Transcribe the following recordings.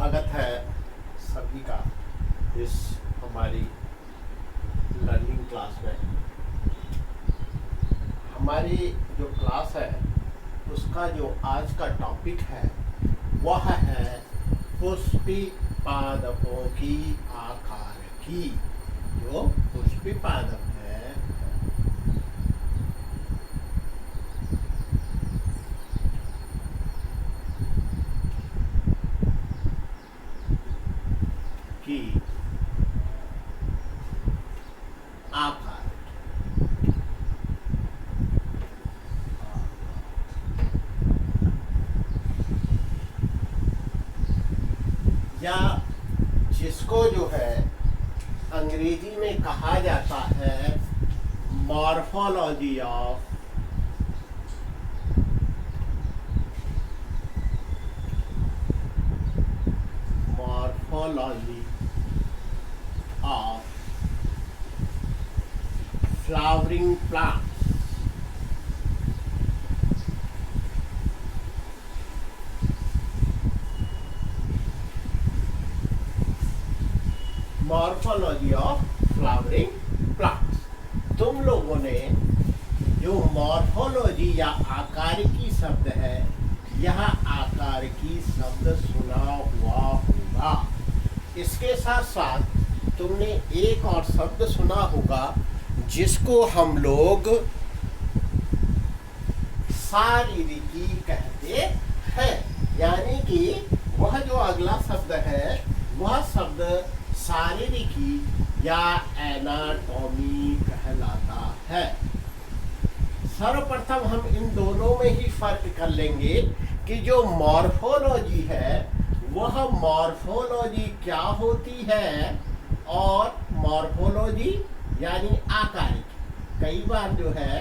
स्वागत है सभी का इस हमारी लर्निंग क्लास में। हमारी जो क्लास है उसका जो आज का टॉपिक है वह है पुष्पी पादपों की आकार की। जो पुष्पी पादप है की आकार या जिसको जो है अंग्रेजी में कहा जाता है morphology of flowering plant. Morphology of flowering plants. तुम लोगों ने जो मॉर्फोलॉजी या आकारिकी शब्द है, यह आकारिकी शब्द सुना हुआ होगा। इसके साथ साथ तुमने एक और शब्द सुना होगा जिसको हम लोग शारीरिकी कहते हैं। यानी कि वह जो अगला शब्द है वह शब्द शारीरिकी या एनाटॉमी कहलाता है। सर्वप्रथम हम इन दोनों में ही फर्क कर लेंगे कि जो मॉर्फोलॉजी है वह मॉर्फोलॉजी क्या होती है और मॉर्फोलॉजी यानी आकारिकी। कई बार जो है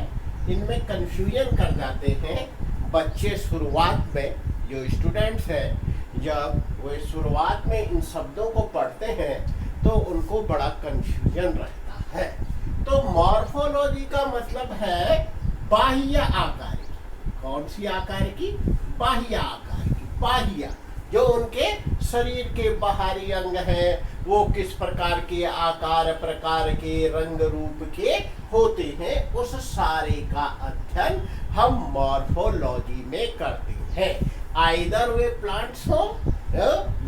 इनमें कंफ्यूजन कर जाते हैं बच्चे। शुरुआत में जो स्टूडेंट्स हैं जब वो शुरुआत में इन शब्दों को पढ़ते हैं तो उनको बड़ा कंफ्यूजन रहता है। तो मॉर्फोलॉजी का मतलब है बाह्य आकारिकी। कौन सी आकारिकी? बाह्य आकारिकी। बाह्य जो उनके शरीर के बाहरी अंग हैं वो किस प्रकार के आकार प्रकार के रंग रूप के होते हैं, उस सारे का अध्ययन हम मॉर्फोलॉजी में करते हैं। आइदर वे प्लांट्स हो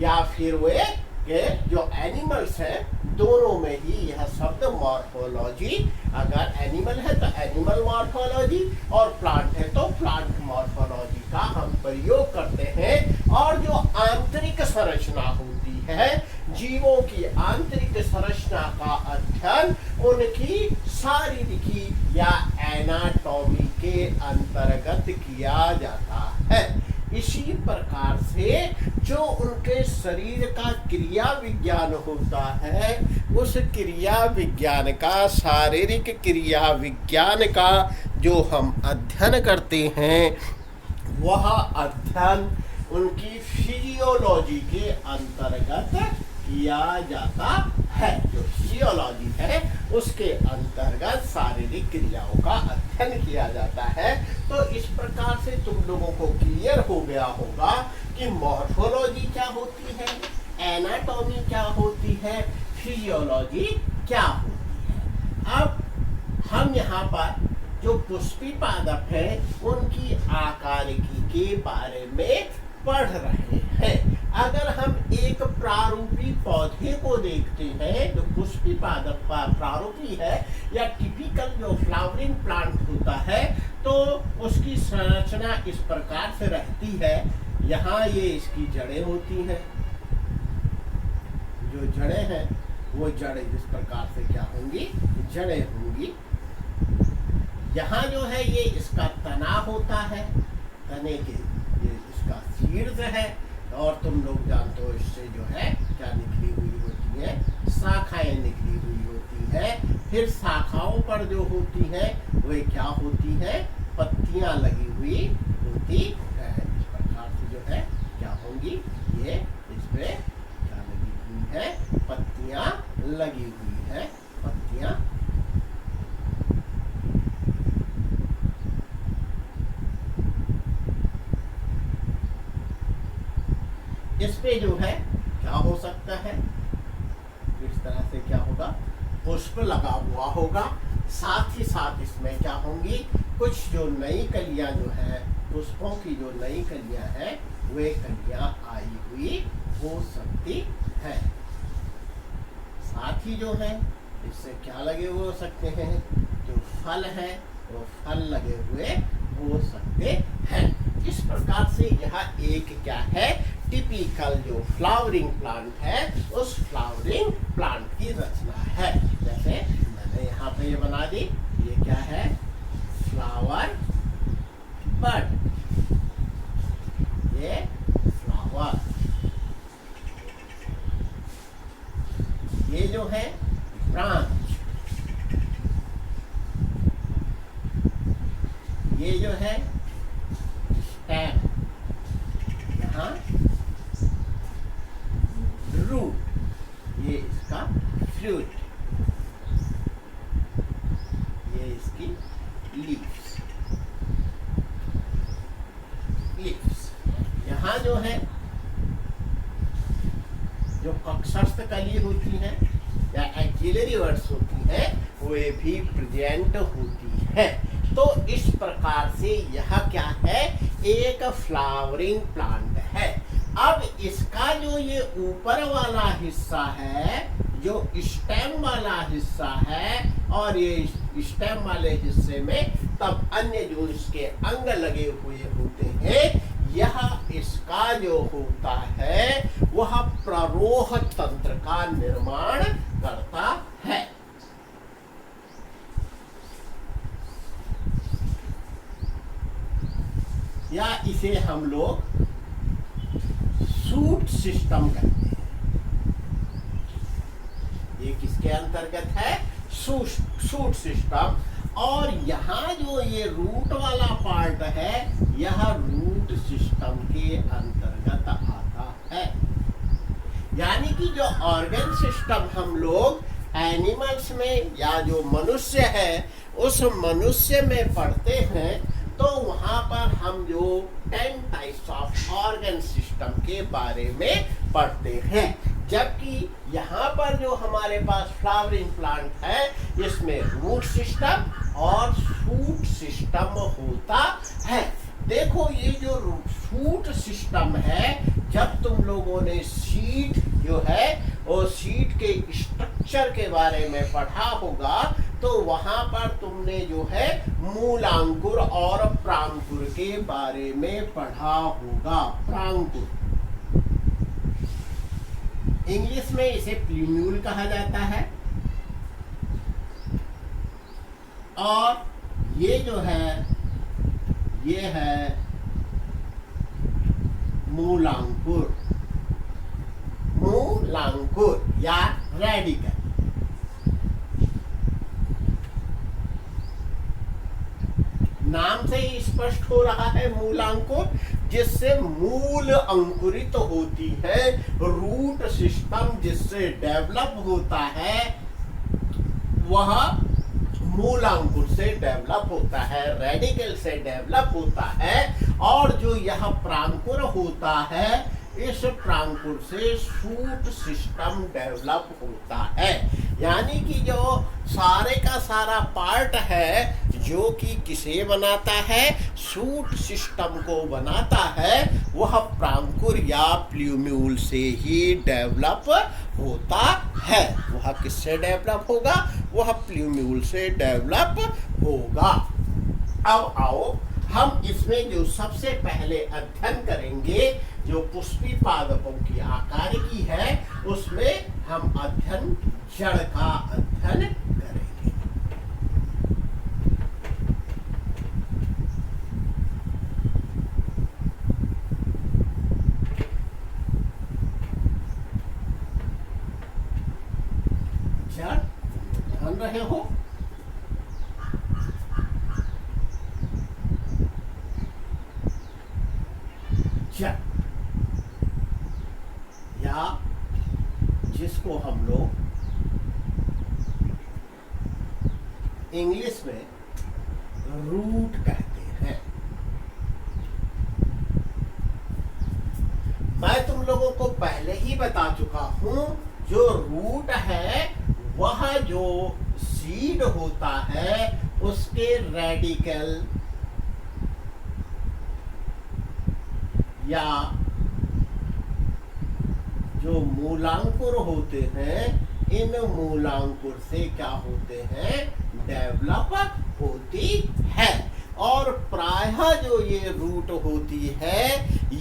या फिर वे के जो एनिमल्स हैं, दोनों में ही यह शब्द मॉर्फोलॉजी, अगर एनिमल है तो एनिमल मॉर्फोलॉजी और प्लांट है तो प्लांट मॉर्फोलॉजी का हम प्रयोग करते हैं। और जो आंतरिक संरचना होती है, जीवों की आंतरिक संरचना का अध्ययन उनकी शारीरिकी या एनाटॉमी के अंतर्गत किया जाता है। इसी प्रकार से जो उनके शरीर का क्रिया विज्ञान होता है, उस क्रिया विज्ञान का, शारीरिक क्रिया विज्ञान का जो हम अध्ययन करते हैं, वह अध्ययन उनकी फिजियोलॉजी के अंतर्गत किया जाता है। जो फिजियोलॉजी है उसके अंतर्गत शारीरिक क्रियाओं का अध्ययन किया जाता है। तो इस प्रकार से तुम लोगों को क्लियर हो गया होगा कि मॉर्फोलॉजी क्या होती है, एनाटॉमी क्या होती है, फिजियोलॉजी क्या होती है। अब हम यहाँ पर जो पुष्पी पादप है उनकी आकारिकी के बारे में पढ़ रहे हैं। अगर हम एक प्रारूपी पौधे को देखते हैं, जो पुष्पी पादप का प्रारूपी है या टिपिकल जो फ्लावरिंग प्लांट होता है, तो उसकी संरचना इस प्रकार से रहती है। यहाँ ये इसकी जड़ें होती हैं। जो जड़ें हैं वो जड़ें इस प्रकार से क्या होंगी? जड़ें होंगी। यहाँ जो है ये इसका तना होता है, तने के ये इसका सीड्स है। और तुम लोग जानते हो इससे जो है क्या निकली हुई होती है? शाखाएं निकली हुई होती है। फिर शाखाओं पर जो होती है वे क्या होती है? पत्तियां लगी हुई होती है। इस प्रकार से जो है क्या होंगी? ये इसमें क्या लगी हुई है? पत्तियां लगी हुई है। पत्तियां इस पे जो है क्या हो सकता है, इस तरह से क्या होगा, पुष्प लगा हुआ होगा, साथ ही साथ इसमें क्या होंगी, कुछ जो नई कलियां जो है, पुष्पों की जो नई कलियां हैं वे कलियां आई हुई हो सकती है। साथ ही जो है इससे क्या लगे हुए हो सकते हैं, जो फल है वो फल लगे हुए हो सकते हैं। इस प्रकार से यह एक क्या है, टिपिकल जो फ्लावरिंग प्लांट है उस फ्लावरिंग प्लांट की रचना है। जैसे मैंने यहाँ पे ये बना दी, ये क्या है, फ्लावर बड, ये फ्लावर, ये जो है ब्रांच, ये जो है स्टेम, यहाँ रूट, ये इसका फ्रूट, ये इसकी लीव्स, लीव्स। यहाँ जो है जो कक्षस्थ कली होती है या एक्सिलरी वर्ड्स होती है वे भी प्रेजेंट होती है। तो इस प्रकार से यह क्या है, एक फ्लावरिंग प्लांट है। अब इसका जो ये ऊपर वाला हिस्सा है, जो स्टेम वाला हिस्सा है, और ये स्टेम वाले हिस्से में तब अन्य जो इसके अंग लगे हुए होते हैं, यह इसका जो होता है वह प्ररोह तंत्र का निर्माण करता है। या इसे हम लोग सूट सिस्टम कहते हैं। ये किसके अंतर्गत है, सूट सिस्टम। और यहाँ जो ये रूट वाला पार्ट है, यह रूट सिस्टम के अंतर्गत आता है। यानी कि जो ऑर्गन सिस्टम हम लोग एनिमल्स में या जो मनुष्य है उस मनुष्य में पढ़ते हैं, तो वहां पर हम जो 10 टाइप्स ऑफ ऑर्गन सिस्टम के बारे में पढ़ते हैं। जबकि यहाँ पर जो हमारे पास फ्लावरिंग प्लांट है, इसमें रूट सिस्टम और शूट सिस्टम होता है। देखो ये जो शूट सिस्टम है, जब तुम लोगों ने सीड जो है वो सीड के स्ट्रक्चर के बारे में पढ़ा होगा, तो वहां पर तुमने जो है मूलांकुर और प्रांकुर के बारे में पढ़ा होगा। प्रांकुर इंग्लिश में इसे प्लूम्यूल कहा जाता है, और ये जो है ये है मूलांकुर, मूलांकुर या रेडिकल। नाम से ही स्पष्ट हो रहा है मूलांकुर, जिससे मूल अंकुरित होती है, रूट सिस्टम जिससे डेवलप होता है वह मूलांकुर से डेवलप होता है, रेडिकल से डेवलप होता है। और जो यह प्रांकुर होता है, इस प्रांकुर से शूट सिस्टम डेवलप होता है। यानी कि जो सारे का सारा पार्ट है जो कि किसे बनाता है, शूट सिस्टम को बनाता है, वह प्रांकुर या प्लूम्यूल से ही डेवलप होता है। वह किससे डेवलप होगा, वह प्लूम्यूल से डेवलप होगा। अब आओ हम इसमें जो सबसे पहले अध्ययन करेंगे, जो पुष्पी पादपों की आकारिकी है, उसमें हम अध्ययन जड़ का अध्ययन करेंगे। जड़ ध्यान रहे हो, जड़ या जिसको हम लोग इंग्लिश में रूट कहते हैं। मैं तुम लोगों को पहले ही बता चुका हूं, जो रूट है वह जो सीड होता है उसके रेडिकल या जो मूलांकुर होते हैं, इन मूलांकुर से क्या होते हैं, डेवलप होती है। और प्रायः जो ये रूट होती है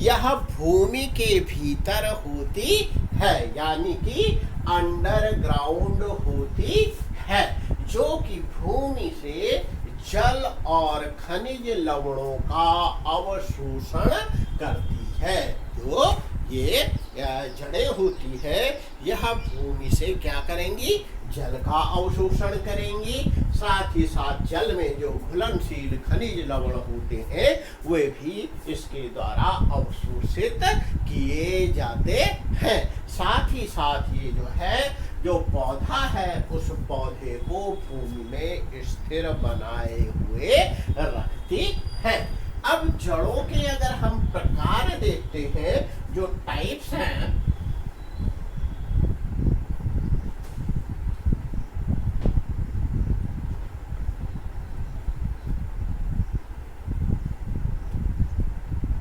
यह भूमि के भीतर होती है, यानी कि अंडरग्राउंड होती है, जो कि भूमि से जल और खनिज लवणों का अवशोषण करती है। जो ये जड़ें होती है यह भूमि से क्या करेंगी, जल का अवशोषण करेंगी, साथ ही साथ जल में जो घुलनशील खनिज लवण होते हैं वे भी इसके द्वारा अवशोषित किए जाते हैं। साथ ही साथ ये जो है, जो पौधा है उस पौधे को भूमि में स्थिर बनाए हुए रखती है। अब जड़ों के अगर हम प्रकार देखते हैं, जो टाइप्स हैं,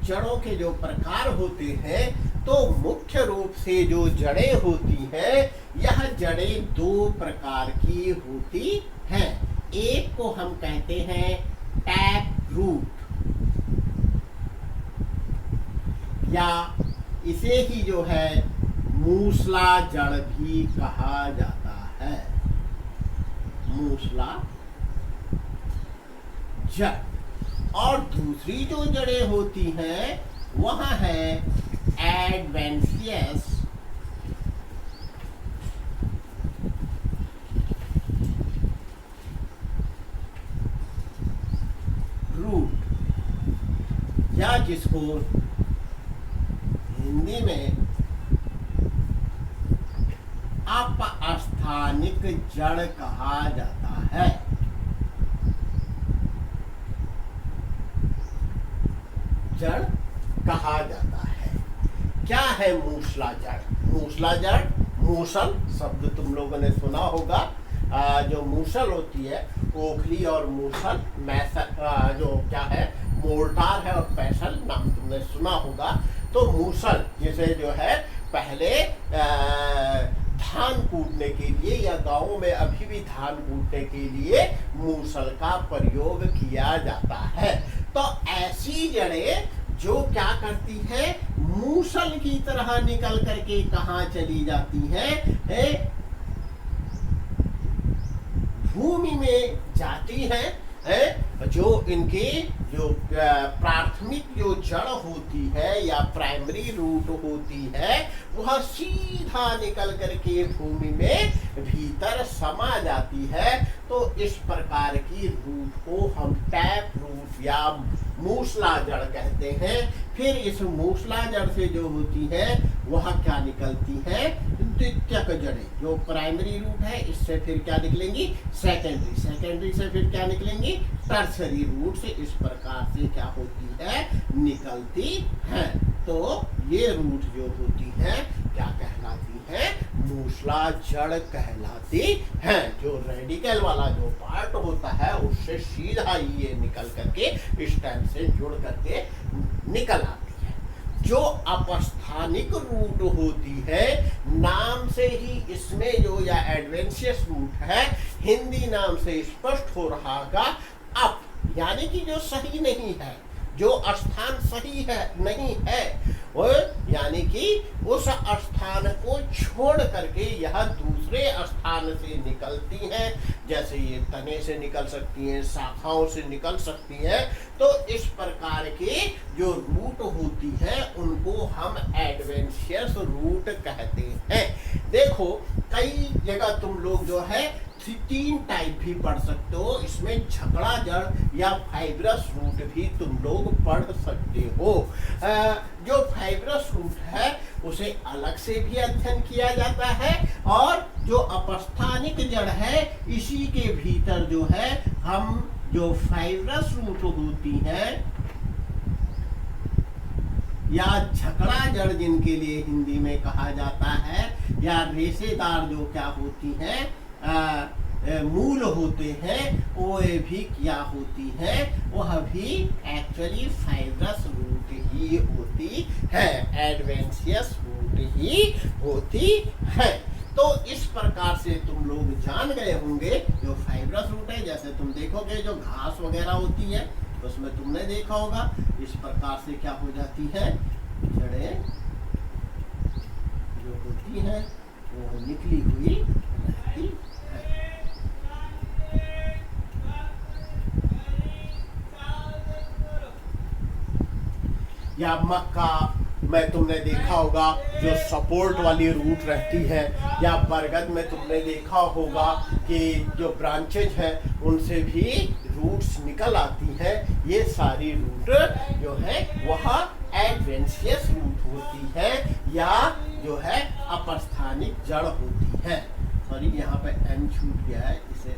जड़ों के जो प्रकार होते हैं, तो मुख्य रूप से जो जड़ें होती हैं यह जड़ें दो प्रकार की होती हैं। एक को हम कहते हैं टैप रूट, या इसे ही जो है मूसला जड़ भी कहा जाता है, मूसला जड़। और दूसरी जो जड़ें होती हैं वह है एडवेंशियस रूट, या जिसको हिंदी में अपस्थानिक जड़ कहा जाता है। जड़ कहा जाता है। क्या है मूसला जड़? मूसला जड़, मूसल शब्द तुम लोगों ने सुना होगा। जो मूसल होती है, ओखली और मूसल, जो क्या है, मोर्टार है और पैसल नाम तुमने सुना होगा। तो मूसल जिसे जो है पहले धान कूटने के लिए, या गाँव में अभी भी धान कूटने के लिए मूसल का प्रयोग किया जाता है। तो ऐसी जड़ें जो क्या करती है, मूसल की तरह निकल करके कहाँ चली जाती हैं, भूमि में जाती हैं। जो इनके जो प्राथमिक जो जड़ होती है या प्राइमरी रूट होती है, वह सीधा निकल करके भूमि में भीतर समा जाती है। तो इस प्रकार की रूट को हम टैप रूट या मूसला जड़ कहते हैं। फिर इस मूसला जड़ से जो होती है वह क्या निकलती है, द्वितीयक जड़ें। जो प्राइमरी रूट है इससे फिर क्या निकलेंगी, सेकेंडरी, सेकेंडरी से फिर क्या निकलेंगी, टर्सरी रूट से। इस प्रकार से क्या होती है, निकलती है। तो ये रूट जो होती है क्या कहलाती है, मूसला जड़ कहलाती है। जो रेडिकल वाला जो पार्ट होता है उससे सीधा ही ये निकल करके इस टाइम से जुड़ करके निकल आती है। जो अपस्थानिक रूट होती है, नाम से ही इसमें जो या एडवेंशियस रूट है, हिंदी नाम से स्पष्ट हो रहा होगा, अप यानी कि जो सही नहीं है, जो स्थान सही है नहीं है, वो यानी कि उस स्थान को छोड़ करके यह दूसरे स्थान से निकलती हैं। जैसे ये तने से निकल सकती हैं, शाखाओं से निकल सकती हैं। तो इस प्रकार के जो रूट होती है उनको हम एडवेंशियस रूट कहते हैं। देखो कई जगह तुम लोग जो है 3 टाइप भी पढ़ सकते हो। इसमें झगड़ा जड़ या फाइब्रस रूट भी तुम लोग पढ़ सकते हो। जो फाइब्रस रूट है उसे अलग से भी अध्ययन किया जाता है, और जो अपस्थानिक जड़ है इसी के भीतर जो है हम जो फाइब्रस रूट होती है या झकड़ा जड़ जिनके लिए हिंदी में कहा जाता है, या रेशेदार जो क्या होती हैं मूल होते हैं, वो भी क्या होती है, वह भी एक्चुअली फाइब्रस रूट ही होती है, एडवेंशियस रूट ही होती है। तो इस प्रकार से तुम लोग जान गए होंगे जो फाइब्रस रूट है। जैसे तुम देखोगे जो घास वगैरह होती है उसमें तुमने देखा होगा इस प्रकार से क्या हो जाती है, जड़ें जो होती हैं वो निकली हुई रहती है। या मक्का में तुमने देखा होगा जो सपोर्ट वाली रूट रहती है, या बरगद में तुमने देखा होगा कि जो ब्रांचेज है उनसे भी रूट्स निकल आती हैं। ये सारी रूट जो है वह एडवेंशियस रूट होती है या जो है अपस्थानिक जड़ होती है। सॉरी यहाँ पे एन छूट गया है, इसे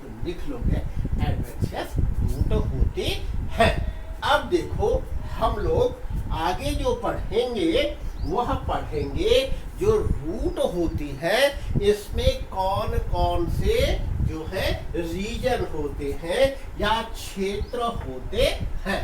तुम लिख लोगे, एडवेंशियस रूट होती है। अब देखो हम लोग आगे जो पढ़ेंगे वह पढ़ेंगे जो रूट होती है इसमें कौन कौन से जो है रीजन होते हैं या क्षेत्र होते हैं।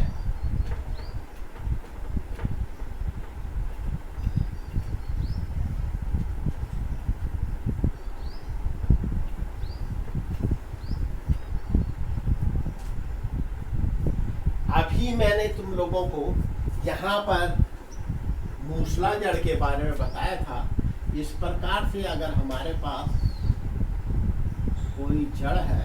अभी मैंने तुम लोगों को यहाँ पर मूसला जड़ के बारे में बताया था। इस प्रकार से अगर हमारे पास कोई जड़ है,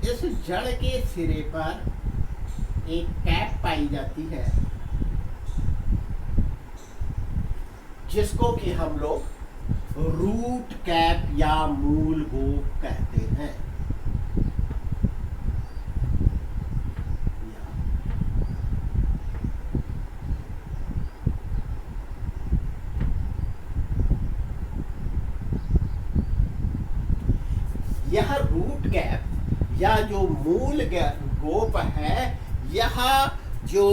इस जड़ के सिरे पर एक कैप पाई जाती है जिसको कि हम लोग रूट कैप या मूल गोप कहते हैं। यह रूट कैप या जो मूल गोप है, यह जो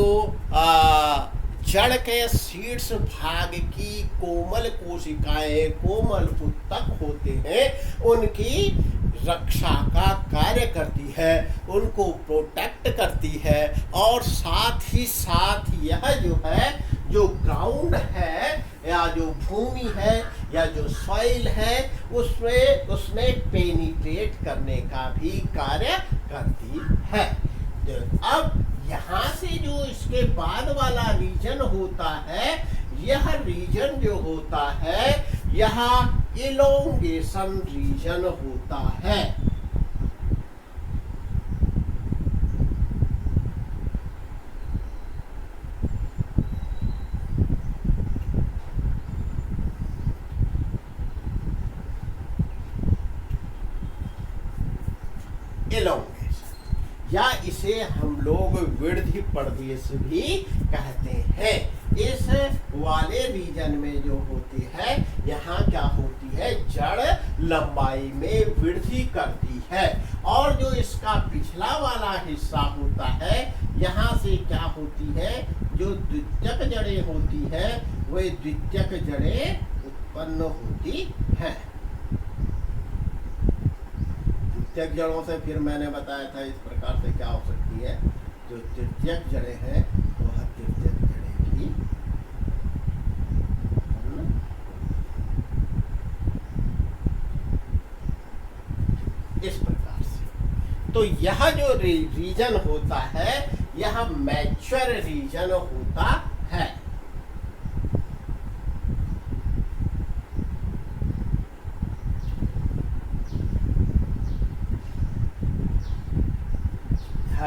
जड़ के शीर्ष भाग की कोमल कोशिकाएं, कोमल उत्तक होते हैं, उनकी रक्षा का कार्य करती है, उनको प्रोटेक्ट करती है। और साथ ही साथ यह जो है जो ग्राउंड है या जो भूमि है या जो सॉइल है उसमें पेनिट्रेट करने का भी कार्य करती है। अब यहाँ से जो इसके बाद वाला रीजन होता है, यह रीजन जो होता है यह इलोंगेशन रीजन होता है। या इसे हम लोग वृद्धि प्रदेश भी कहते हैं। इस वाले रीजन में जो होती है, यहाँ क्या होती है, जड़ लंबाई में वृद्धि करती है। और जो इसका पिछला वाला हिस्सा होता है, यहाँ से क्या होती है, जो द्वितीयक जड़ें होती है वे द्वितीयक जड़ें उत्पन्न होती हैं। द्वितीयक जड़ों से फिर मैंने बताया था इस प्रकार से क्या हो सकती है, जो तृतीयक जड़ें हैं वह तृतीयक जड़ें भी इस प्रकार से। तो यह जो रीजन होता है यह मैच्योर रीजन होता है।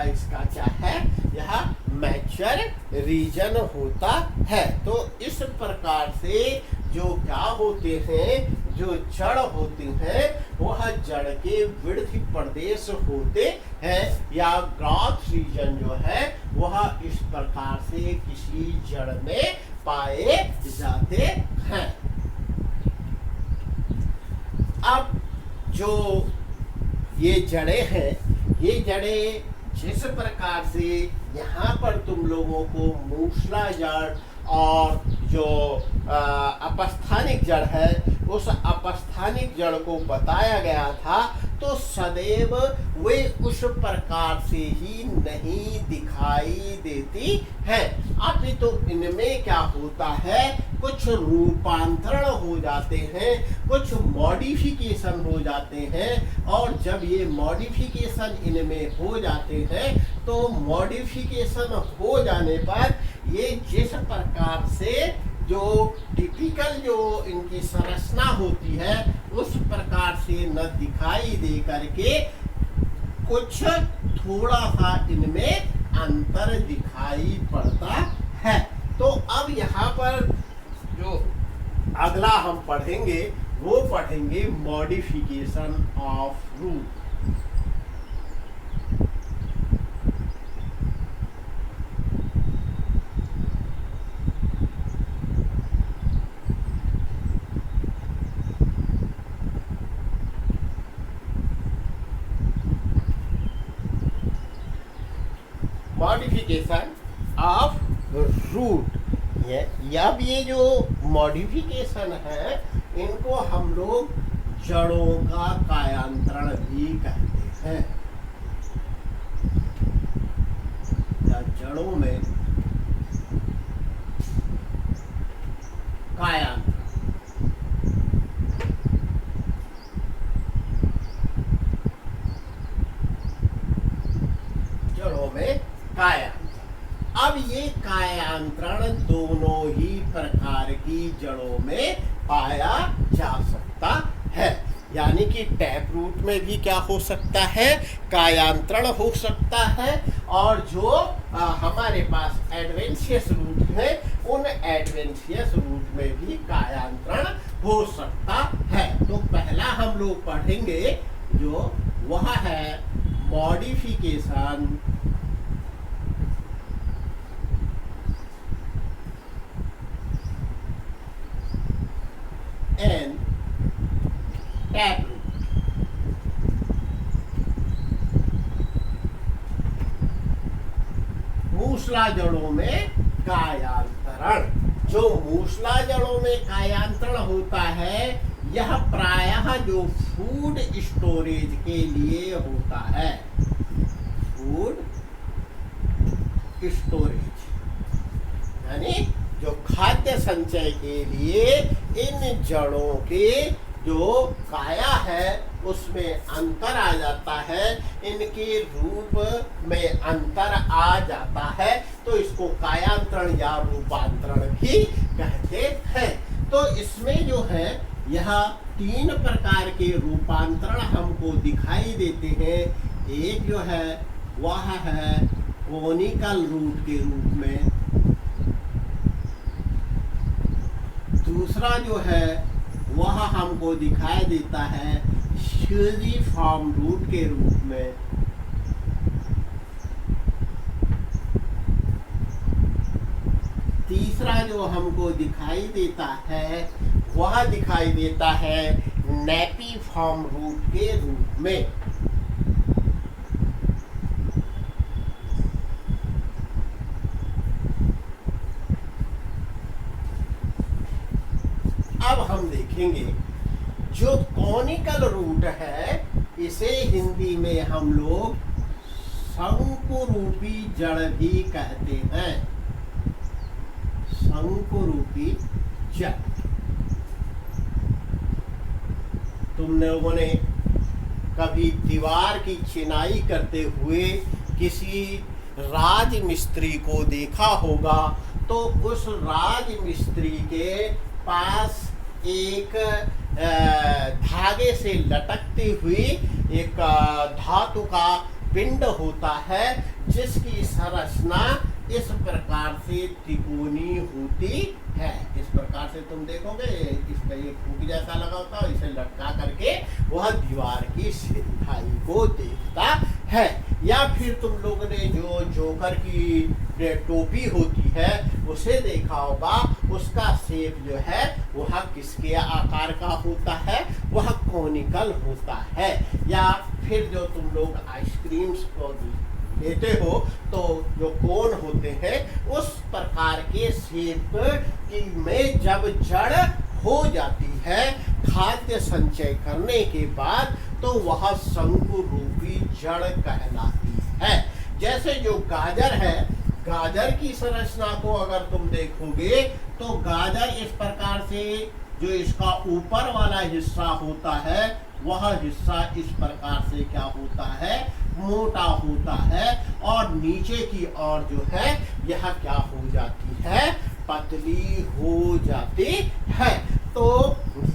इसका क्या है, यह मैच्योर रीजन होता है। तो इस प्रकार से जो क्या होते हैं, जो जड़ होती हैं वह जड़ के वृद्धि प्रदेश होते हैं या ग्रोथ रीजन जो है वह इस प्रकार से किसी जड़ में पाए जाते हैं। अब जो ये जड़ें हैं, ये जड़ें जिस प्रकार से यहाँ पर तुम लोगों को मूसलाधार और जो अपस्थानिक जड़ है उस अपस्थानिक जड़ को बताया गया था, तो सदैव वे उस प्रकार से ही नहीं दिखाई देती है। अभी तो इनमें क्या होता है, कुछ रूपांतरण हो जाते हैं, कुछ मॉडिफिकेशन हो जाते हैं, और जब ये मॉडिफिकेशन इनमें हो जाते हैं तो मॉडिफिकेशन हो जाने पर ये जिस प्रकार से जो टिपिकल जो इनकी संरचना होती है उस प्रकार से न दिखाई दे करके कुछ थोड़ा सा इनमें अंतर दिखाई पड़ता है। तो अब यहाँ पर जो अगला हम पढ़ेंगे वो पढ़ेंगे modification of root. Modification of root. अब ये जो मॉडिफिकेशन है इनको हम लोग जड़ों का कायांतरण भी कहते हैं, या जड़ों में कायांतरण। जड़ों में कायांतरण। अब ये कायांतरण दोनों ही प्रकार की जड़ों में पाया जा सकता है, यानी कि टैप रूट में भी क्या हो सकता है, कायांतरण हो सकता है, और जो हमारे पास एडवेंशियस रूट है उन एडवेंशियस रूट में भी कायांतरण हो सकता है। तो पहला हम लोग पढ़ेंगे जो वह है मॉडिफिकेशन एंड टैप रूट। मूसला जड़ों में कायांतरण। जो मूसला जड़ों में कायांतरण होता है यह प्रायः जो फूड स्टोरेज के लिए होता है, फूड स्टोरेज यानी जो खाद्य संचय के लिए इन जड़ों के जो काया है उसमें अंतर आ जाता है, इनके रूप में अंतर आ जाता है, तो इसको कायांतरण या रूपांतरण भी कहते हैं। तो इसमें जो है यह तीन प्रकार के रूपांतरण हमको दिखाई देते हैं। एक जो है वह है कोनिकल रूट के रूप में, दूसरा जो है वह हमको दिखाई देता है फ्यूजिफॉर्म रूट के रूप में, तीसरा जो हमको दिखाई देता है वह दिखाई देता है नेपिफॉर्म रूट के रूप में। अब हम देखेंगे जो कॉनिकल रूट है इसे हिंदी में हम लोग शंकुरूपी जड़ भी कहते हैं, शंकुरूपी जड़। तुम लोगों ने कभी दीवार की चिनाई करते हुए किसी राजमिस्त्री को देखा होगा, तो उस राजमिस्त्री के पास एक धागे से लटकती हुई एक धातु का पिंड होता है जिसकी संरचना इस प्रकार से त्रिकोणीय होती है। इस प्रकार से तुम देखोगे इसका एक हुक जैसा लगा होता है, इसे लटका करके वह दीवार की सिधाई को देखता है। या फिर तुम लोगों ने जो जोकर की टोपी होती है उसे देखा होगा, उसका शेप जो है वह किसके आकार का होता है, वह कोनिकल होता है। या फिर जो तुम लोग आइसक्रीम्स को लेते हो तो जो कोन होते हैं उस प्रकार के शेप की में जब जड़ हो जाती है खाद्य संचय करने के बाद, तो वह शंकु रूपी जड़ कहलाती है। जैसे जो गाजर है, गाजर की संरचना को अगर तुम देखोगे तो गाजर इस प्रकार से जो इसका ऊपर वाला हिस्सा होता है वह हिस्सा इस प्रकार से क्या होता है, मोटा होता है, और नीचे की ओर जो है यह क्या हो जाती है, पतली हो जाती है। तो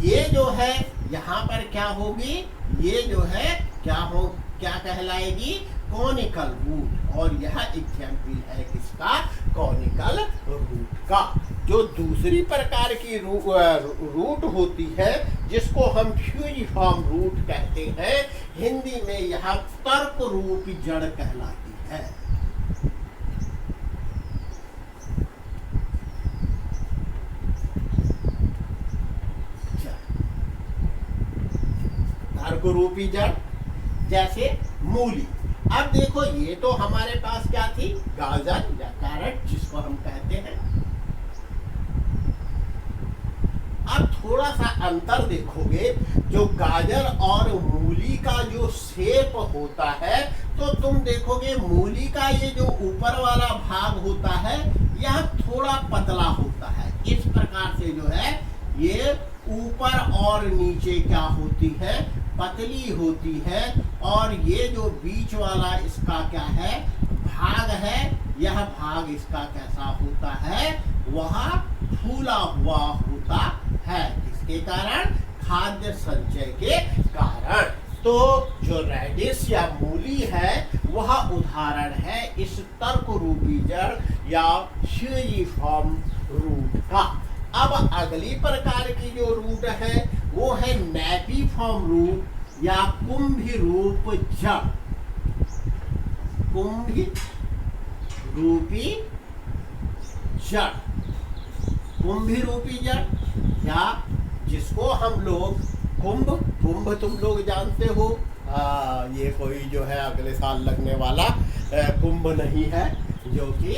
ये जो है यहाँ पर क्या होगी, ये जो है क्या कहलाएगी, कॉनिकल रूट। और यह एग्जाम्पल है किसका, कॉनिकल रूट का। जो दूसरी प्रकार की रूट होती है जिसको हम फ्यूजिफॉर्म रूट कहते हैं, हिंदी में यह तर्क रूपी जड़ कहलाती है। तर्क रूपी जड़ जैसे मूली। अब देखो ये तो हमारे पास क्या थी, गाजर या कैरेट जिसको हम कहते हैं। अब थोड़ा सा अंतर देखोगे, जो गाजर और मूली का जो शेप होता है, तो तुम देखोगे मूली का ये जो ऊपर वाला भाग होता है यह थोड़ा पतला होता है। इस प्रकार से जो है ये ऊपर और नीचे क्या होती है, पतली होती है। और ये जो बीच वाला इसका क्या है, भाग है, यह भाग इसका कैसा होता है, वह फूला हुआ होता है। किसके कारण, खाद्य संचय के कारण। तो जो रेडिश या मूली है वह उदाहरण है इस तर्क रूपी जड़ या फ्यूजिफॉर्म रूट का। अब अगली प्रकार की जो रूट है वो है नैपिफॉर्म रूट या कुंभी रूप जड़। कुंभी रूपी जड़, कुंभी रूपी जड़, या जिसको हम लोग कुंभ तुम लोग जानते हो, ये कोई जो है अगले साल लगने वाला कुंभ नहीं है, जो कि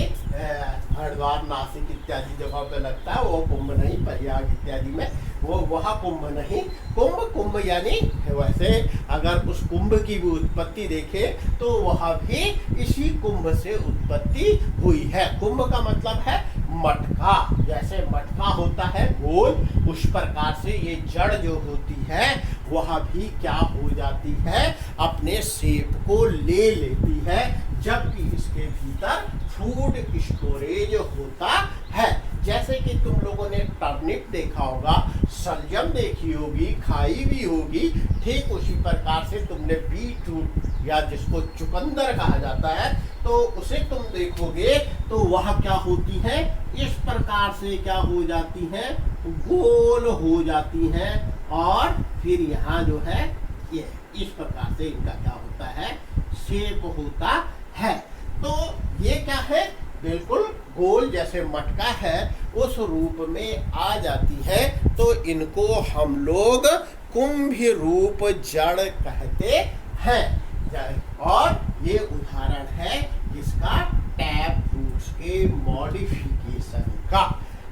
हरिद्वार नासिक इत्यादि जगहों पे लगता है, वो कुंभ नहीं, प्रयाग इत्यादि में वो वह कुंभ नहीं। कुंभ यानी वैसे अगर उस कुंभ की भी उत्पत्ति देखे तो वह भी इसी कुंभ से उत्पत्ति हुई है। कुंभ का मतलब है मटका, जैसे मटका होता है गोल, उस प्रकार से ये जड़ जो होती है वह भी क्या हो जाती है, अपने शेप को ले लेती है, जबकि इसके भीतर फूड स्टोरेज होता है। जैसे कि तुम लोगों ने टर्निप देखा होगा, सलजम देखी होगी, खाई भी होगी, ठीक उसी प्रकार से तुमने बीटरूट या जिसको चुकंदर कहा जाता है, तो उसे तुम देखोगे तो वह क्या होती है, इस प्रकार से क्या हो जाती है, गोल हो जाती है, और फिर यहाँ जो है ये इस प्रकार से इनका क्या होता है, शेप होता है। तो ये क्या है, बिल्कुल गोल जैसे मटका है उस रूप में आ जाती है। तो इनको हम लोग कुंभी रूप जड़ कहते हैं। और ये उदाहरण है जिसका टैप रूट्स के मॉडिफिकेशन का।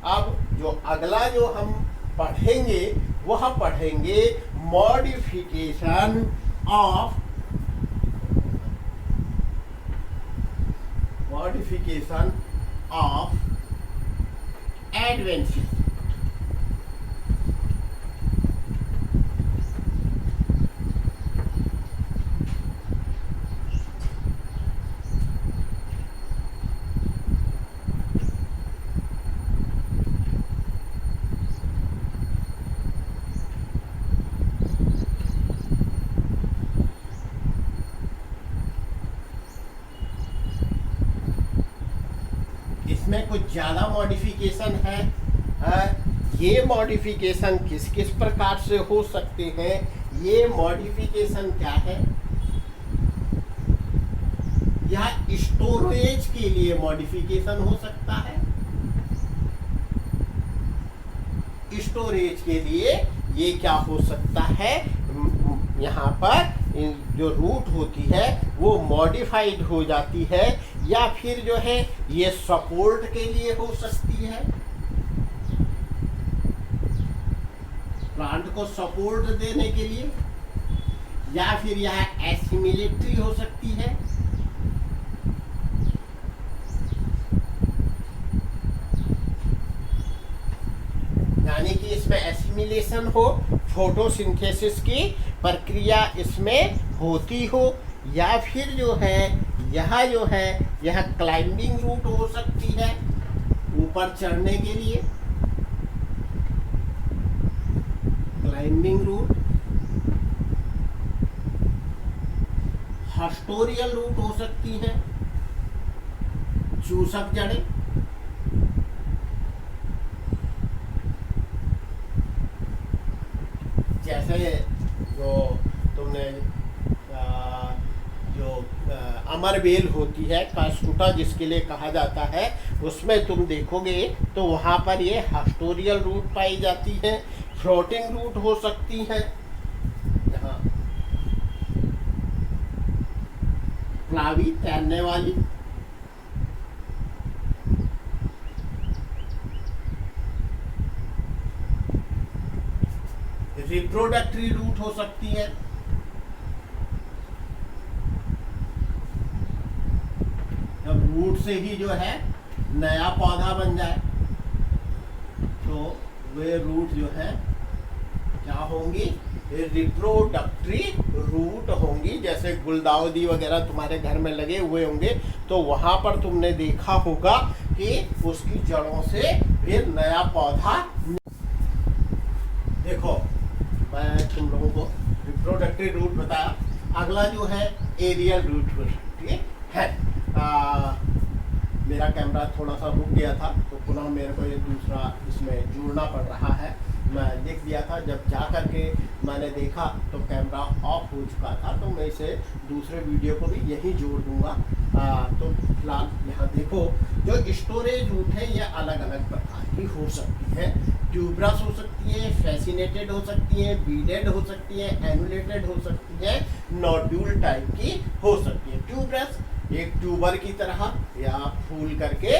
अब जो अगला जो हम पढ़ेंगे वह पढ़ेंगे मॉडिफिकेशन ऑफ एडवेंशियस। इसमें कुछ ज़्यादा मॉडिफिकेशन है। ये मॉडिफिकेशन किस किस प्रकार से हो सकते हैं, ये मॉडिफिकेशन क्या है, या स्टोरेज के लिए मॉडिफिकेशन हो सकता है। स्टोरेज के लिए ये क्या हो सकता है, यहाँ पर जो रूट होती है वो मॉडिफाइड हो जाती है, या फिर जो है ये सपोर्ट के लिए हो सकती है, प्लांट को सपोर्ट देने के लिए, या फिर यह एसिमिलेटरी हो सकती है। यानी कि इसमें एसिमिलेशन हो, फोटोसिंथेसिस की प्रक्रिया इसमें होती हो, या फिर जो है यह क्लाइंबिंग रूट हो सकती है ऊपर चढ़ने के लिए, क्लाइंबिंग रूट, हस्टोरियल रूट हो सकती है, चूसक जड़ें, जैसे जो तुमने अमरबेल होती है, कास्टूटा जिसके लिए कहा जाता है, उसमें तुम देखोगे तो वहां पर ये हस्टोरियल रूट पाई जाती है, फ्लोटिंग रूट हो सकती है, यहाँ प्लावी तैरने वाली, रिप्रोडक्टरी रूट हो सकती है, जब रूट से ही जो है नया पौधा बन जाए तो वे रूट जो है क्या होंगी, रिप्रोडक्टरी रूट होंगी। जैसे गुलदाउदी वगैरह तुम्हारे घर में लगे हुए होंगे तो वहां पर तुमने देखा होगा कि उसकी जड़ों से फिर नया पौधा। देखो मैं तुम लोगों को रिप्रोडक्टरी रूट बताया, अगला जो है एरियल रूट हो सकती है। मेरा कैमरा थोड़ा सा रुक गया था तो पुनः मेरे को ये दूसरा इसमें जोड़ना पड़ रहा है। मैं लिख दिया था, जब जा कर के मैंने देखा तो कैमरा ऑफ हो चुका था, तो मैं इसे दूसरे वीडियो को भी यही जोड़ दूंगा। तो फिलहाल यहाँ देखो, जो स्टोरेज रूट है ये अलग अलग प्रकार की हो सकती है। ट्यूबरस हो सकती है, फैसिनेटेड हो सकती है, बीडेड हो सकती है, एनुलेटेड हो सकती है, नोड्यूल टाइप की हो सकती है। ट्यूबरस एक ट्यूबर की तरह या फूल करके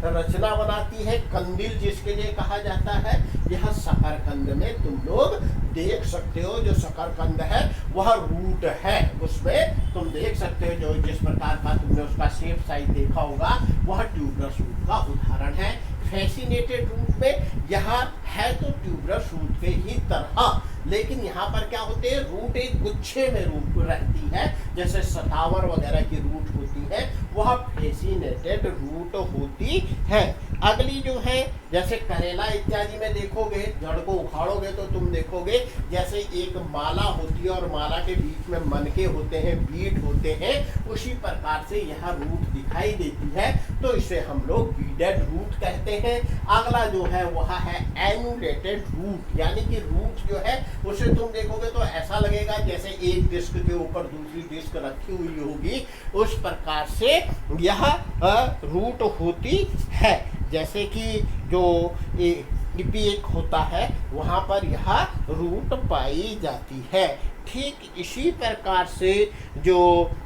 रचना बनाती है, कंदील जिसके लिए कहा जाता है। यह शकरकंद में तुम लोग देख सकते हो, जो शकरकंद है वह रूट है, उसमें तुम देख सकते हो जो जिस प्रकार का तुमने उसका शेप साइज देखा होगा वह ट्यूबरस रूट का उदाहरण है। फैसिनेटेड रूट में यहाँ है तो ट्यूबरस रूट के ही तरह, लेकिन यहाँ पर क्या होते हैं, रूट एक गुच्छे में रूट रहती है, जैसे सतावर वगैरह की रूट होती है वह फैसिनेटेड रूट होती है। अगली जो है जैसे करेला इत्यादि में देखोगे, जड़ को उखाड़ोगे तो तुम देखोगे जैसे एक माला होती है और माला के बीच में मनके होते हैं, बीट होते हैं, उसी प्रकार से यह रूट दिखाई देती है, तो इसे हम लोग बीडेड रूट कहते हैं। अगला जो है वह है एनुलेटेड रूट, यानी कि रूट जो है उसे तुम देखोगे तो ऐसा लगेगा जैसे एक डिस्क के ऊपर दूसरी डिस्क रखी हुई होगी, उस प्रकार से यह रूट होती है। जैसे कि जो लिपिक होता है वहाँ पर यह रूट पाई जाती है। ठीक इसी प्रकार से जो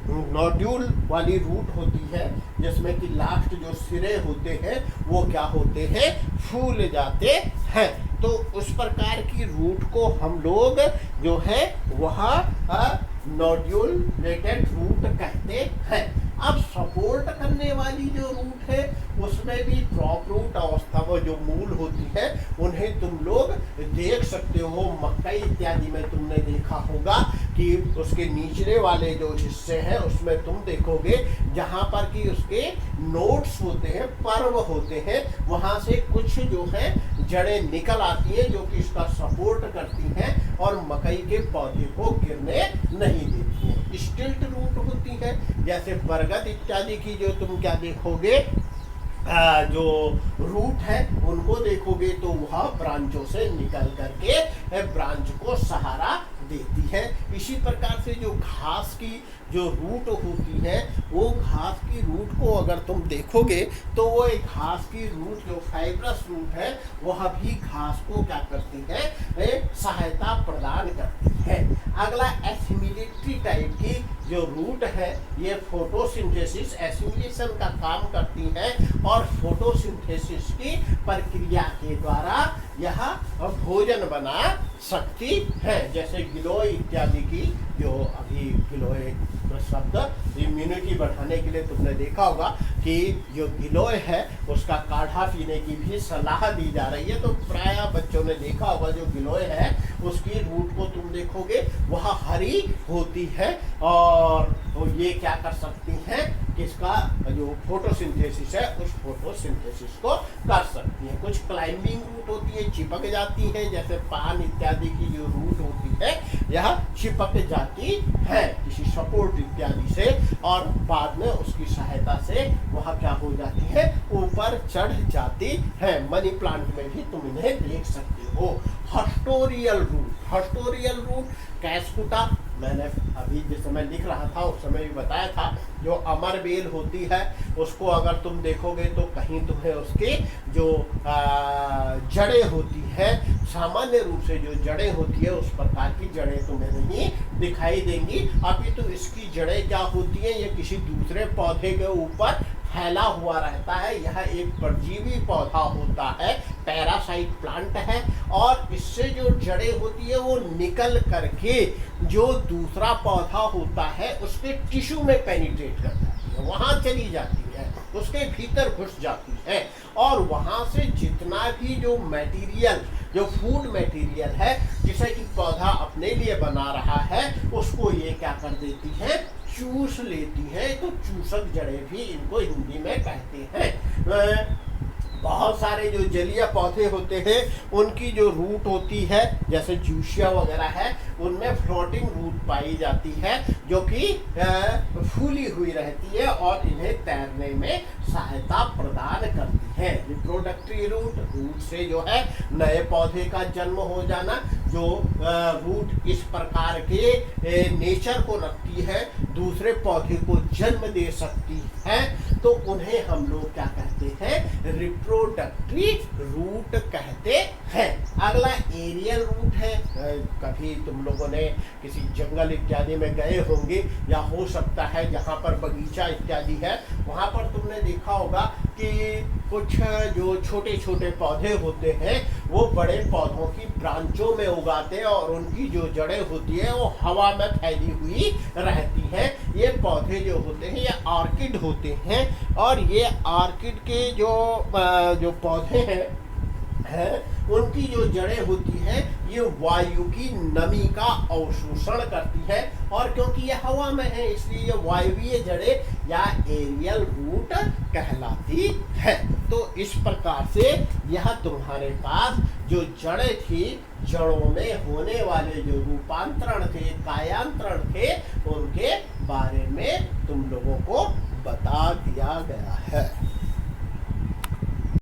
नोड्यूल वाली रूट होती है, जिसमें कि लास्ट जो सिरे होते हैं वो क्या होते हैं, फूल जाते हैं, तो उस प्रकार की रूट को हम लोग जो है वह नोड्यूलेटेड रूट कहते हैं। अब सपोर्ट करने वाली जो रूट है उसमें भी ड्रॉप रूट अवस्था में जो मूल होती है उन्हें तुम लोग देख सकते हो। मकई इत्यादि में तुमने देखा होगा कि उसके निचले वाले जो हिस्से हैं उसमें तुम देखोगे जहां पर कि उसके नोट्स होते हैं, पर्व होते हैं, वहां से कुछ जो है जड़ें निकल आती है जो कि इसका सपोर्ट करती हैं और मकई के पौधे को गिरने नहीं देती हैं। स्टिल्ट रूट होती है, जैसे बरगद इत्यादि की जो तुम क्या देखोगे जो रूट है उनको देखोगे तो वह ब्रांचों से निकल करके ब्रांच को सहारा देती है। इसी प्रकार से जो घास की जो रूट होती है, वो घास की रूट को अगर तुम देखोगे तो वो एक घास की रूट जो फाइब्रस रूट है वह भी घास को क्या करती है, सहायता प्रदान करती है। अगला एसिमिलेटरी टाइप की जो रूट है, ये फोटोसिंथेसिस एसिमिलेशन का काम करती है और फोटोसिंथेसिस की प्रक्रिया के द्वारा यह भोजन बना सकती है। जैसे गिलोय इत्यादि की, जो अभी गिलोय शब्द इम्यूनिटी बढ़ाने के लिए तुमने देखा होगा कि जो गिलोय है उसका काढ़ा पीने की भी सलाह दी जा रही है। तो प्राय बच्चों ने देखा होगा जो गिलोय है उसकी रूट को तुम देखोगे वह हरी होती है और ये क्या कर सकती हैं, किसका जो फोटोसिंथेसिस है उस फोटोसिंथेसिस को कर सकती है। कुछ क्लाइंबिंग रूट होती है, चिपक जाती है, जैसे पान इत्यादि की जो रूट होती है यह चिपक जाती है किसी सपोर्ट इत्यादि से और बाद में उसकी सहायता से वह क्या हो जाती है, ऊपर चढ़ जाती है। मनी प्लांट में भी तुम इन्हें देख सकते हो। हस्टोरियल रूट कैस्कुटा, मैंने अभी जिस समय लिख रहा था उस समय भी बताया था, जो अमर बेल होती है उसको अगर तुम देखोगे तो कहीं तुम्हें उसकी जो जड़ें होती है, सामान्य रूप से जो जड़ें होती है उस प्रकार की जड़ें तुम्हें नहीं दिखाई देंगी। अपितु इसकी जड़ें क्या होती हैं, ये किसी दूसरे पौधे के ऊपर फैला हुआ रहता है। यह एक परजीवी पौधा होता है, पैरासाइट प्लांट है और इससे जो जड़ें होती है वो निकल करके जो दूसरा पौधा होता है उसके टिश्यू में पेनिट्रेट कर जाती है, वहाँ चली जाती है, उसके भीतर घुस जाती है और वहाँ से जितना भी जो मटेरियल, जो फूड मटेरियल है जिसे कि पौधा अपने लिए बना रहा है, उसको ये क्या कर देती है, चूस लेती है। तो चूसक जड़ें भी इनको हिंदी में कहते हैं। बहुत सारे जो जलीय पौधे होते हैं उनकी जो रूट होती है, जैसे जूशिया वगैरह है, उनमें फ्लोटिंग रूट पाई जाती है जो कि फूली हुई रहती है और इन्हें तैरने में सहायता प्रदान करती है। रिप्रोडक्टरी रूट से जो है नए पौधे का जन्म हो जाना, जो रूट इस प्रकार के नेचर को रखती है, दूसरे पौधे को जन्म दे सकती है, तो उन्हें हम लोग क्या कहते हैं, रिप्रोडक्टरी रूट कहते हैं। अगला एरियल रूट है। कभी तुम लोगों ने किसी जंगल इत्यादि में गए होंगे या हो सकता है जहाँ पर बगीचा इत्यादि है वहाँ पर तुमने देखा होगा कि कुछ जो छोटे छोटे पौधे होते हैं वो बड़े पौधों की ब्रांचों में उगाते हैं और उनकी जो जड़ें होती है वो हवा में फैली हुई रहती है। ये पौधे जो होते हैं ये ऑर्किड होते हैं और ये ऑर्किड के जो पौधे हैं उनकी जो जड़ें होती हैं ये वायु की नमी का अवशोषण करती है और क्योंकि ये हवा में है इसलिए ये वायुवीय जड़ें या एरियल रूट कहलाती है। तो इस प्रकार से यह तुम्हारे पास जो जड़ें थी, जड़ों में होने वाले जो रूपांतरण थे, कायांतरण थे, उनके बारे में तुम लोगों को बता दिया गया है।